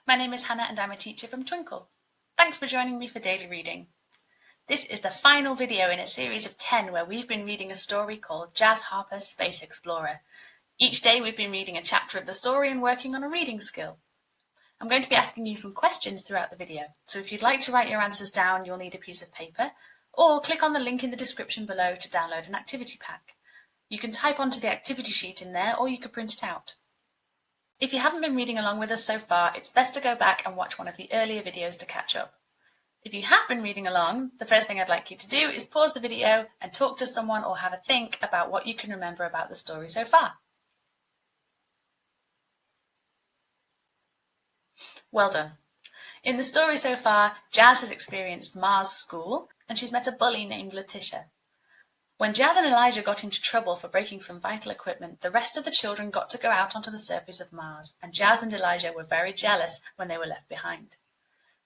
My name is Hannah and I'm a teacher from Twinkl. Thanks for joining me for daily reading. This is the final video in a series of 10 where we've been reading a story called Jazz Harper's Space Explorer. Each day we've been reading a chapter of the story and working on a reading skill. I'm going to be asking you some questions throughout the video, so if you'd like to write your answers down, you'll need a piece of paper, or click on the link in the description below to download an activity pack. You can type onto the activity sheet in there, or you could print it out. If you haven't been reading along with us so far, it's best to go back and watch one of the earlier videos to catch up. If you have been reading along, the first thing I'd like you to do is pause the video and talk to someone or have a think about what you can remember about the story so far. Well done. In the story so far, Jazz has experienced Mars school and she's met a bully named Letitia. When Jazz and Elijah got into trouble for breaking some vital equipment, the rest of the children got to go out onto the surface of Mars, and Jazz and Elijah were very jealous when they were left behind.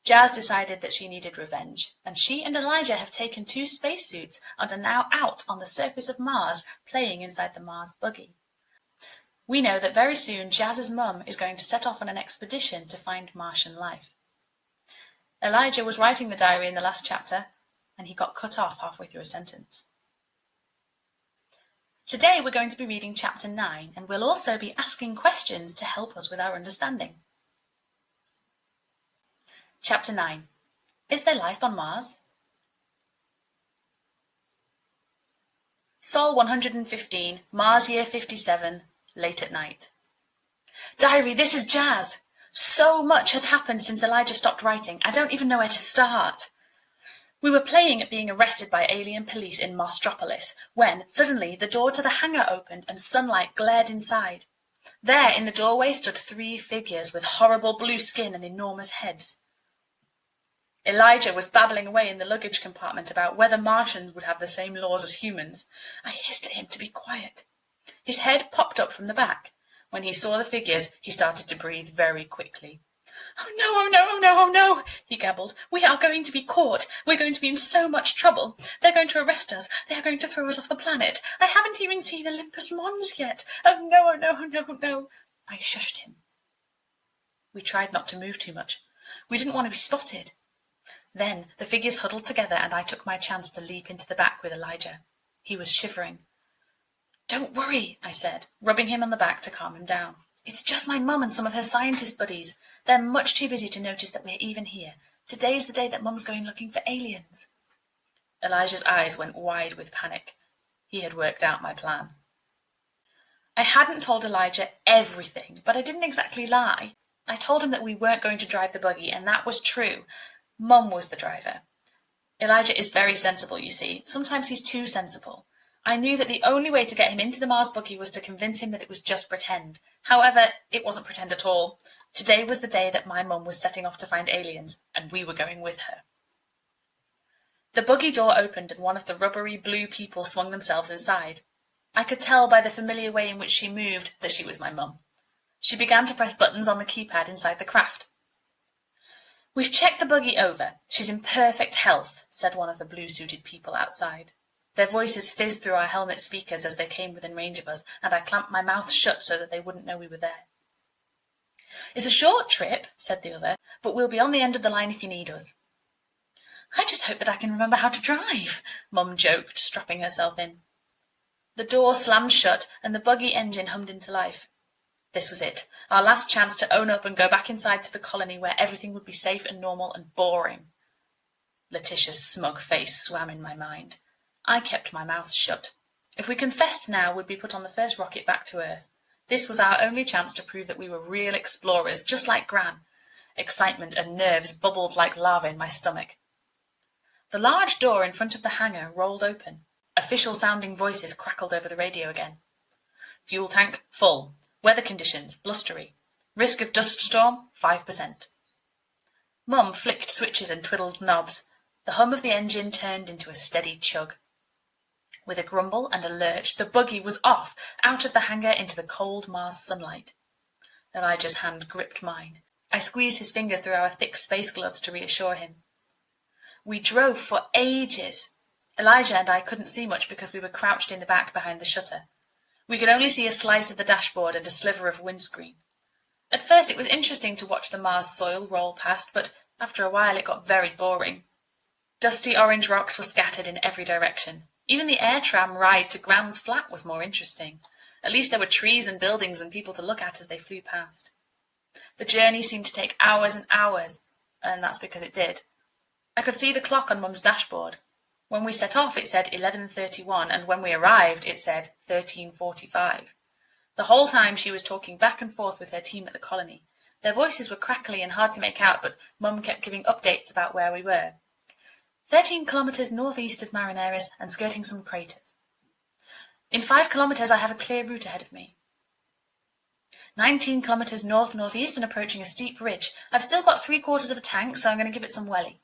Jazz decided that she needed revenge, and she and Elijah have taken 2 spacesuits and are now out on the surface of Mars, playing inside the Mars buggy. We know that very soon Jazz's mum is going to set off on an expedition to find Martian life. Elijah was writing the diary in the last chapter, and he got cut off halfway through a sentence. Today we're going to be reading chapter 9, and we'll also be asking questions to help us with our understanding. Chapter 9. Is there life on Mars? Sol 115, Mars year 57, late at night. Diary, this is Jazz. So much has happened since Elijah stopped writing. I don't even know where to start. We were playing at being arrested by alien police in Marstropolis when, suddenly, the door to the hangar opened and sunlight glared inside. There, in the doorway, stood 3 figures with horrible blue skin and enormous heads. Elijah was babbling away in the luggage compartment about whether Martians would have the same laws as humans. I hissed at him to be quiet. His head popped up from the back. When he saw the figures, he started to breathe very quickly. "Oh no, oh no, oh no, oh no," he gabbled. "We are going to be caught. We're going to be in so much trouble. They're going to arrest us. They are going to throw us off the planet. I haven't even seen Olympus Mons yet. Oh no, oh no, oh no, oh no." I shushed him. We tried not to move too much. We didn't want to be spotted. Then the figures huddled together and I took my chance to leap into the back with Elijah. He was shivering. "Don't worry," I said, rubbing him on the back to calm him down. "It's just my mum and some of her scientist buddies. They're much too busy to notice that we're even here. Today's the day that Mum's going looking for aliens." Elijah's eyes went wide with panic. He had worked out my plan. I hadn't told Elijah everything, but I didn't exactly lie. I told him that we weren't going to drive the buggy, and that was true. Mum was the driver. Elijah is very sensible, you see. Sometimes he's too sensible. I knew that the only way to get him into the Mars buggy was to convince him that it was just pretend. However, it wasn't pretend at all. Today was the day that my mum was setting off to find aliens, and we were going with her. The buggy door opened and one of the rubbery blue people swung themselves inside. I could tell by the familiar way in which she moved that she was my mum. She began to press buttons on the keypad inside the craft. "We've checked the buggy over. She's in perfect health," said one of the blue-suited people outside. Their voices fizzed through our helmet speakers as they came within range of us, and I clamped my mouth shut so that they wouldn't know we were there. "It's a short trip," said the other, "but we'll be on the end of the line if you need us." "I just hope that I can remember how to drive," Mum joked, strapping herself in. The door slammed shut, and the buggy engine hummed into life. This was it, our last chance to own up and go back inside to the colony where everything would be safe and normal and boring. Letitia's smug face swam in my mind. I kept my mouth shut. If we confessed now, we'd be put on the first rocket back to Earth. This was our only chance to prove that we were real explorers, just like Gran. Excitement and nerves bubbled like lava in my stomach. The large door in front of the hangar rolled open. Official-sounding voices crackled over the radio again. "Fuel tank full. Weather conditions blustery. Risk of dust storm 5%. Mum flicked switches and twiddled knobs. The hum of the engine turned into a steady chug. With a grumble and a lurch, the buggy was off, out of the hangar into the cold Mars sunlight. Elijah's hand gripped mine. I squeezed his fingers through our thick space gloves to reassure him. We drove for ages. Elijah and I couldn't see much because we were crouched in the back behind the shutter. We could only see a slice of the dashboard and a sliver of windscreen. At first it was interesting to watch the Mars soil roll past, but after a while it got very boring. Dusty orange rocks were scattered in every direction. Even the air tram ride to Grounds Flat was more interesting. At least there were trees and buildings and people to look at as they flew past. The journey seemed to take hours and hours, and that's because it did. I could see the clock on Mum's dashboard. When we set off, it said 11:31, and when we arrived, it said 13:45. The whole time she was talking back and forth with her team at the colony. Their voices were crackly and hard to make out, but Mum kept giving updates about where we were. 13 kilometres northeast of Marineris and skirting some craters. In 5 kilometres, I have a clear route ahead of me. 19 kilometres north-northeast and approaching a steep ridge. I've still got 3/4 of a tank, so I'm going to give it some welly.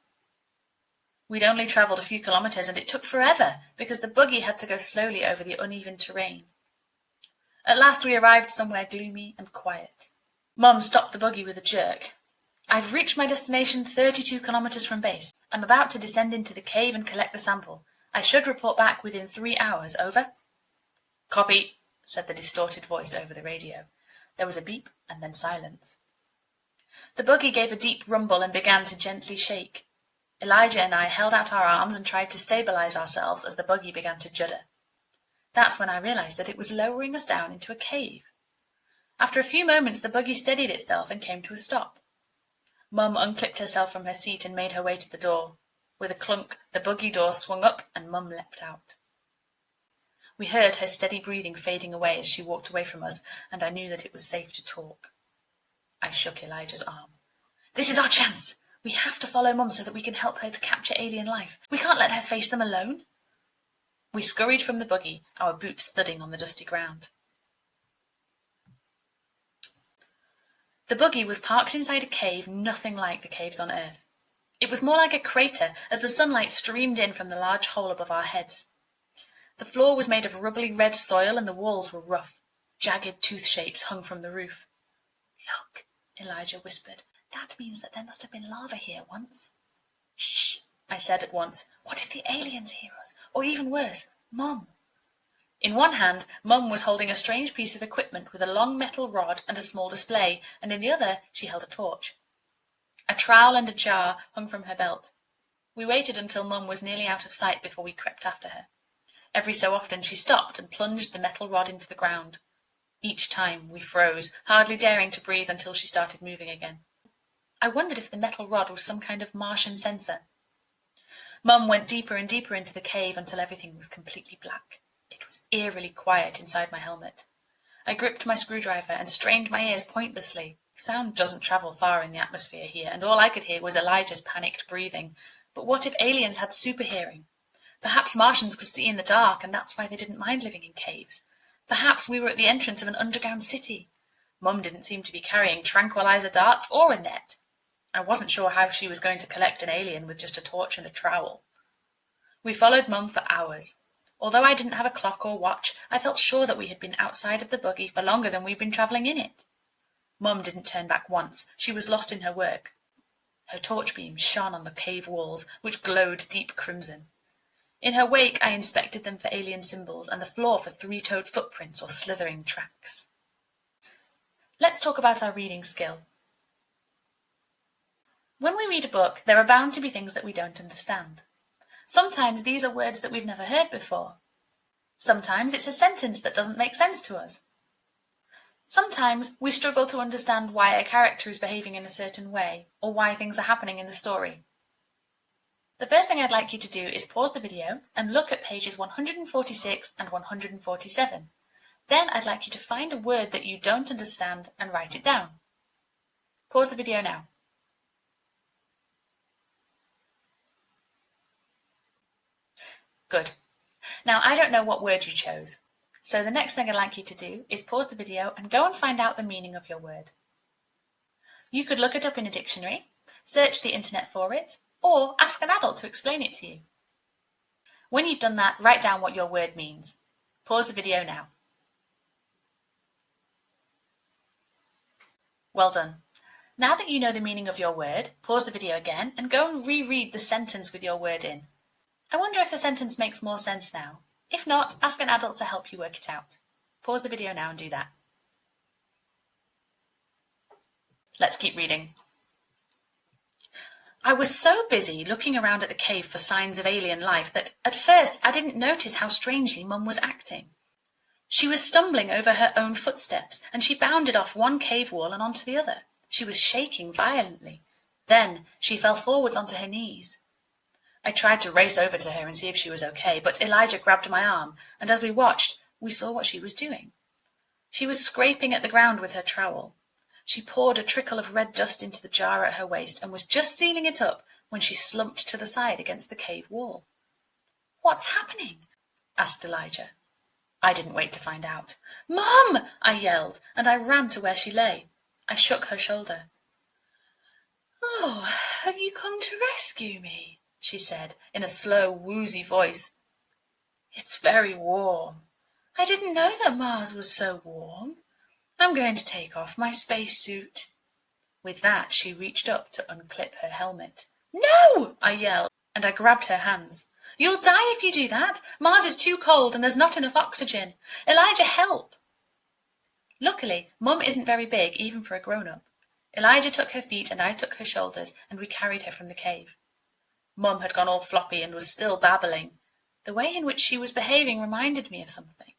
We'd only travelled a few kilometres, and it took forever, because the buggy had to go slowly over the uneven terrain. At last we arrived somewhere gloomy and quiet. Mum stopped the buggy with a jerk. I've reached my destination 32 kilometres from base. I'm about to descend into the cave and collect the sample. I should report back within 3 hours. Over? Copy, said the distorted voice over the radio. There was a beep and then silence. The buggy gave a deep rumble and began to gently shake. Elijah and I held out our arms and tried to stabilise ourselves as the buggy began to judder. That's when I realised that it was lowering us down into a cave. After a few moments, the buggy steadied itself and came to a stop. Mum unclipped herself from her seat and made her way to the door. With a clunk, the buggy door swung up and Mum leapt out. We heard her steady breathing fading away as she walked away from us, and I knew that it was safe to talk. I shook Elijah's arm. This is our chance. We have to follow Mum so that we can help her to capture alien life. We can't let her face them alone. We scurried from the buggy, our boots thudding on the dusty ground. The buggy was parked inside a cave nothing like the caves on Earth. It was more like a crater as the sunlight streamed in from the large hole above our heads. The floor was made of rubbly red soil and the walls were rough. Jagged tooth shapes hung from the roof. Look, Elijah whispered. That means that there must have been lava here once. Shh, I said at once. What if the aliens hear us? Or even worse, Mum? In one hand, Mum was holding a strange piece of equipment with a long metal rod and a small display, and in the other she held a torch. A trowel and a jar hung from her belt. We waited until Mum was nearly out of sight before we crept after her. Every so often she stopped and plunged the metal rod into the ground. Each time we froze, hardly daring to breathe until she started moving again. I wondered if the metal rod was some kind of Martian sensor. Mum went deeper and deeper into the cave until everything was completely black. It was eerily quiet inside my helmet. I gripped my screwdriver and strained my ears pointlessly. Sound doesn't travel far in the atmosphere here, and all I could hear was Elijah's panicked breathing. But what if aliens had super hearing? Perhaps Martians could see in the dark, and that's why they didn't mind living in caves. Perhaps we were at the entrance of an underground city. Mum didn't seem to be carrying tranquilizer darts or a net. I wasn't sure how she was going to collect an alien with just a torch and a trowel. We followed Mum for hours. Although I didn't have a clock or watch, I felt sure that we had been outside of the buggy for longer than we'd been travelling in it. Mum didn't turn back once. She was lost in her work. Her torch beam shone on the cave walls, which glowed deep crimson. In her wake, I inspected them for alien symbols and the floor for three-toed footprints or slithering tracks. Let's talk about our reading skill. When we read a book, there are bound to be things that we don't understand. Sometimes these are words that we've never heard before. Sometimes it's a sentence that doesn't make sense to us. Sometimes we struggle to understand why a character is behaving in a certain way, or why things are happening in the story. The first thing I'd like you to do is pause the video and look at pages 146 and 147. Then I'd like you to find a word that you don't understand and write it down. Pause the video now. Good. Now, I don't know what word you chose, so the next thing I'd like you to do is pause the video and go and find out the meaning of your word. You could look it up in a dictionary, search the internet for it, or ask an adult to explain it to you. When you've done that, write down what your word means. Pause the video now. Well done. Now that you know the meaning of your word, pause the video again and go and reread the sentence with your word in. I wonder if the sentence makes more sense now. If not, ask an adult to help you work it out. Pause the video now and do that. Let's keep reading. I was so busy looking around at the cave for signs of alien life that at first I didn't notice how strangely Mum was acting. She was stumbling over her own footsteps, and she bounded off one cave wall and onto the other. She was shaking violently. Then she fell forwards onto her knees. I tried to race over to her and see if she was okay, but Elijah grabbed my arm, and as we watched, we saw what she was doing. She was scraping at the ground with her trowel. She poured a trickle of red dust into the jar at her waist and was just sealing it up when she slumped to the side against the cave wall. "What's happening?" asked Elijah. I didn't wait to find out. "Mum!" I yelled, and I ran to where she lay. I shook her shoulder. "Oh, have you come to rescue me?" she said in a slow, woozy voice. "It's very warm. I didn't know that Mars was so warm. I'm going to take off my spacesuit." With that, she reached up to unclip her helmet. "No!" I yelled, and I grabbed her hands. "You'll die if you do that. Mars is too cold and there's not enough oxygen. Elijah, help!" Luckily, Mum isn't very big, even for a grown-up. Elijah took her feet and I took her shoulders, and we carried her from the cave. Mum had gone all floppy and was still babbling. The way in which she was behaving reminded me of something.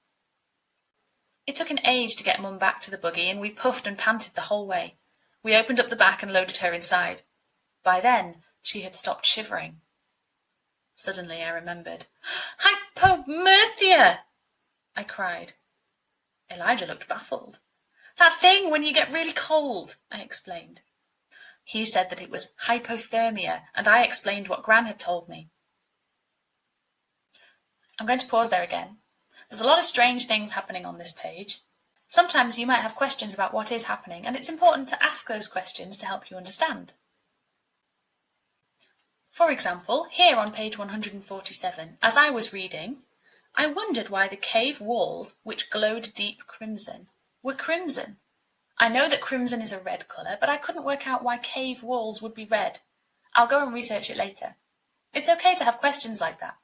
It took an age to get Mum back to the buggy, and we puffed and panted the whole way. We opened up the back and loaded her inside. By then, she had stopped shivering. Suddenly I remembered. "Hypomyrthia!" I cried. Elijah looked baffled. "That thing when you get really cold," I explained. He said that it was hypothermia, and I explained what Gran had told me. I'm going to pause there again. There's a lot of strange things happening on this page. Sometimes you might have questions about what is happening, and it's important to ask those questions to help you understand. For example, here on page 147, as I was reading, I wondered why the cave walls, which glowed deep crimson, were crimson. I know that crimson is a red colour, but I couldn't work out why cave walls would be red. I'll go and research it later. It's okay to have questions like that.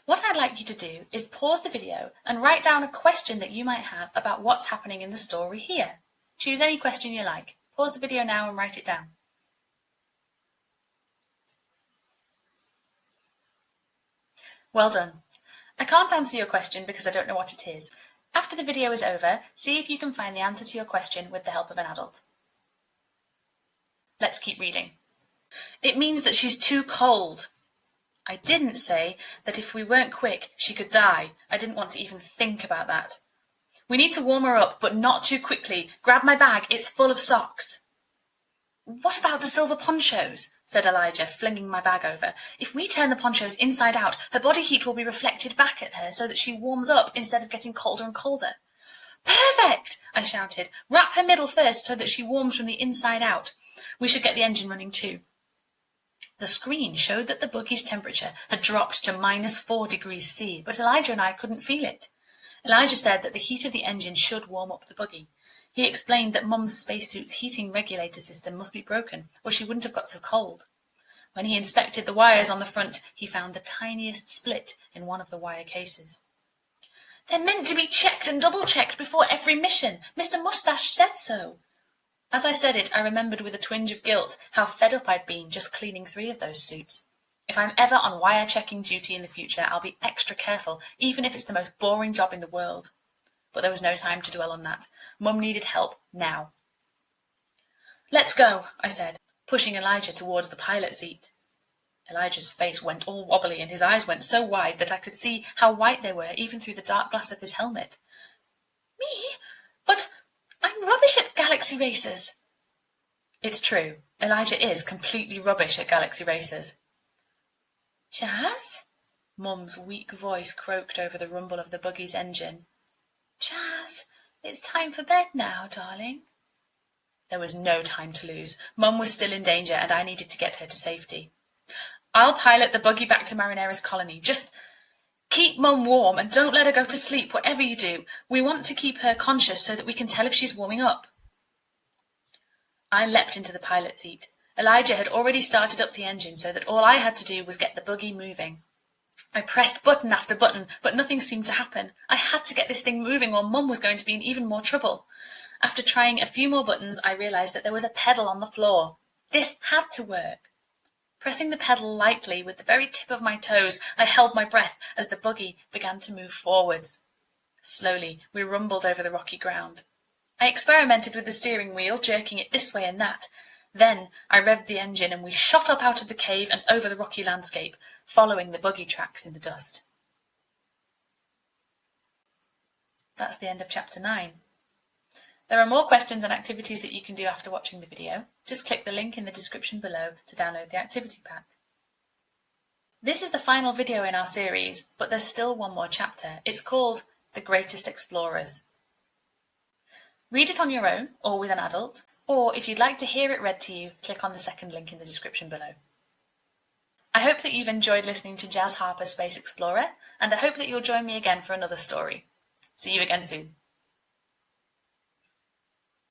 What I'd like you to do is pause the video and write down a question that you might have about what's happening in the story here. Choose any question you like. Pause the video now and write it down. Well done. I can't answer your question because I don't know what it is. After the video is over, see if you can find the answer to your question with the help of an adult. Let's keep reading. It means that she's too cold. I didn't say that if we weren't quick, she could die. I didn't want to even think about that. We need to warm her up, but not too quickly. Grab my bag, it's full of socks. What about the silver ponchos? Said Elijah, flinging my bag over. If we turn the ponchos inside out, her body heat will be reflected back at her so that she warms up instead of getting colder and colder. Perfect! I shouted. Wrap her middle first so that she warms from the inside out. We should get the engine running too. The screen showed that the buggy's temperature had dropped to -4 degrees C, but Elijah and I couldn't feel it. Elijah said that the heat of the engine should warm up the buggy. He explained that Mum's spacesuit's heating regulator system must be broken, or she wouldn't have got so cold. When he inspected the wires on the front, he found the tiniest split in one of the wire cases. They're meant to be checked and double-checked before every mission. Mr. Mustache said so. As I said it, I remembered with a twinge of guilt how fed up I'd been just cleaning 3 of those suits. If I'm ever on wire-checking duty in the future, I'll be extra careful, even if it's the most boring job in the world. But there was no time to dwell on that. Mum needed help now. Let's go, I said, pushing Elijah towards the pilot seat. Elijah's face went all wobbly and his eyes went so wide that I could see how white they were even through the dark glass of his helmet. Me? But I'm rubbish at galaxy races. It's true. Elijah is completely rubbish at galaxy races. Jazz? Mum's weak voice croaked over the rumble of the buggy's engine. Jazz, it's time for bed now, darling. There was no time to lose. Mum was still in danger and I needed to get her to safety. I'll pilot the buggy back to Marinera's colony. Just keep Mum warm and don't let her go to sleep, whatever you do. We want to keep her conscious so that we can tell if she's warming up. I leapt into the pilot seat. Elijah had already started up the engine so that all I had to do was get the buggy moving. I pressed button after button, but nothing seemed to happen. I had to get this thing moving or Mum was going to be in even more trouble. After trying a few more buttons, I realised that there was a pedal on the floor. This had to work. Pressing the pedal lightly with the very tip of my toes, I held my breath as the buggy began to move forwards. Slowly, we rumbled over the rocky ground. I experimented with the steering wheel, jerking it this way and that. Then I revved the engine and we shot up out of the cave and over the rocky landscape, following the buggy tracks in the dust. That's the end of chapter 9. There are more questions and activities that you can do after watching the video. Just click the link in the description below to download the activity pack. This is the final video in our series, but there's still one more chapter. It's called The Greatest Explorers. Read it on your own or with an adult, or if you'd like to hear it read to you, click on the second link in the description below. I hope that you've enjoyed listening to Jazz Harper Space Explorer, and I hope that you'll join me again for another story. See you again soon.